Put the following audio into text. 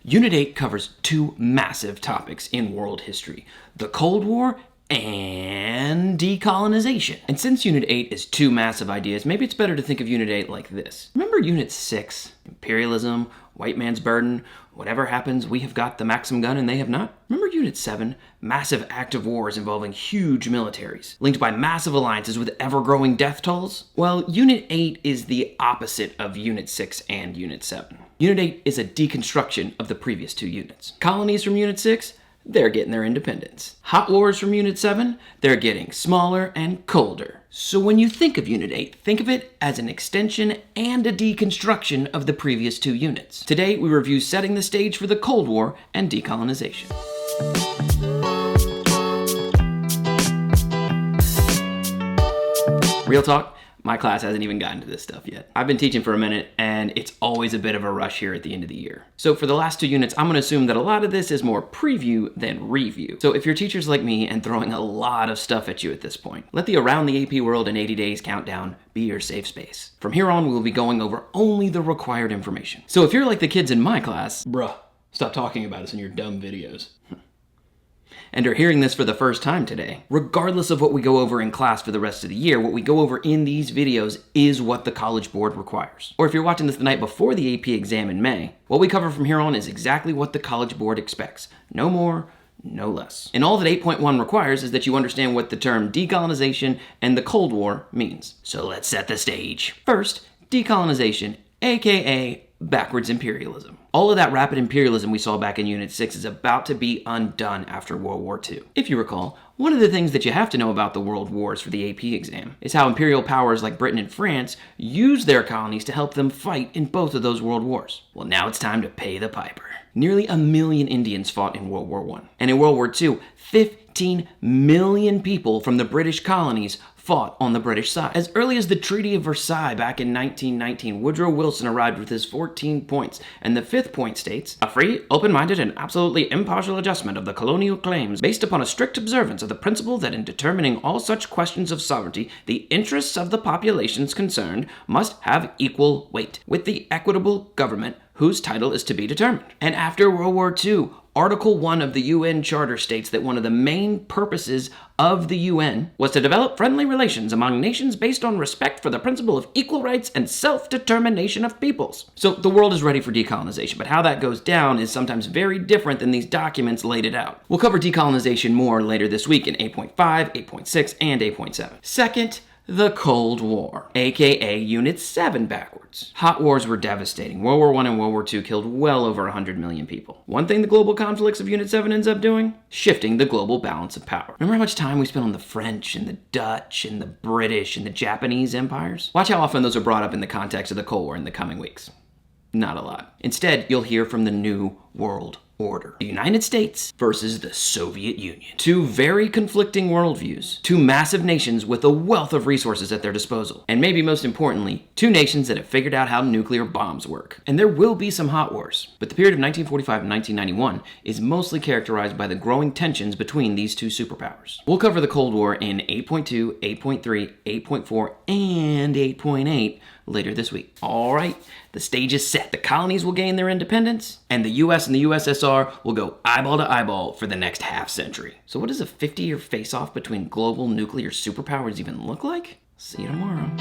Unit 8 covers two massive topics in world history: the Cold War and decolonization. And since Unit 8 is two massive ideas, maybe it's better to think of Unit 8 like this. Remember Unit 6? Imperialism, white man's burden, whatever happens, we have got the Maxim gun and they have not? Remember Unit 7? Massive active wars involving huge militaries, linked by massive alliances with ever-growing death tolls? Well, Unit 8 is the opposite of Unit 6 and Unit 7. Unit 8 is a deconstruction of the previous two units. Colonies from Unit 6? They're getting their independence. Hot wars from Unit 7? They're getting smaller and colder. So when you think of Unit 8, think of it as an extension and a deconstruction of the previous two units. Today, we review setting the stage for the Cold War and decolonization. Real talk, my class hasn't even gotten to this stuff yet. I've been teaching for a minute, and it's always a bit of a rush here at the end of the year. So for the last two units, I'm going to assume that a lot of this is more preview than review. So if your teacher's like me and throwing a lot of stuff at you at this point, let the Around the AP World in 80 Days countdown be your safe space. From here on, we will be going over only the required information. So if you're like the kids in my class, bruh, stop talking about us in your dumb videos, and are hearing this for the first time today, regardless of what we go over in class for the rest of the year, what we go over in these videos is what the College Board requires. Or if you're watching this the night before the AP exam in May, what we cover from here on is exactly what the College Board expects. No more, no less. And all that 8.1 requires is that you understand what the term decolonization and the Cold War means. So let's set the stage. First, decolonization, aka backwards imperialism. All of that rapid imperialism we saw back in Unit 6 is about to be undone after World War II. If you recall, one of the things that you have to know about the world wars for the AP exam is how imperial powers like Britain and France used their colonies to help them fight in both of those world wars. Well, now it's time to pay the piper. Nearly 1 million Indians fought in World War I. And in World War II, 15 million people from the British colonies fought on the British side. As early as the Treaty of Versailles back in 1919, Woodrow Wilson arrived with his 14 points, and the fifth point states, "A free, open-minded, and absolutely impartial adjustment of the colonial claims based upon a strict observance of the principle that in determining all such questions of sovereignty, the interests of the populations concerned must have equal weight, with the equitable government whose title is to be determined." And after World War II, Article 1 of the UN Charter states that one of the main purposes of the UN was to develop friendly relations among nations based on respect for the principle of equal rights and self-determination of peoples. So the world is ready for decolonization, but how that goes down is sometimes very different than these documents laid it out. We'll cover decolonization more later this week in 8.5, 8.6, and 8.7. Second, the Cold War, aka Unit 7 backwards. Hot wars were devastating. World War I and World War II killed well over 100 million people. One thing the global conflicts of Unit 7 ends up doing? Shifting the global balance of power. Remember how much time we spent on the French and the Dutch and the British and the Japanese empires? Watch how often those are brought up in the context of the Cold War in the coming weeks. Not a lot. Instead, you'll hear from the New World Order. The United States versus the Soviet Union. Two very conflicting worldviews. Two massive nations with a wealth of resources at their disposal. And maybe most importantly, two nations that have figured out how nuclear bombs work. And there will be some hot wars. But the period of 1945 and 1991 is mostly characterized by the growing tensions between these two superpowers. We'll cover the Cold War in 8.2, 8.3, 8.4, and 8.8 later this week. All right, the stage is set. The colonies will gain their independence, and the US and the USSR will go eyeball to eyeball for the next half century. So what does a 50-year face-off between global nuclear superpowers even look like? See you tomorrow.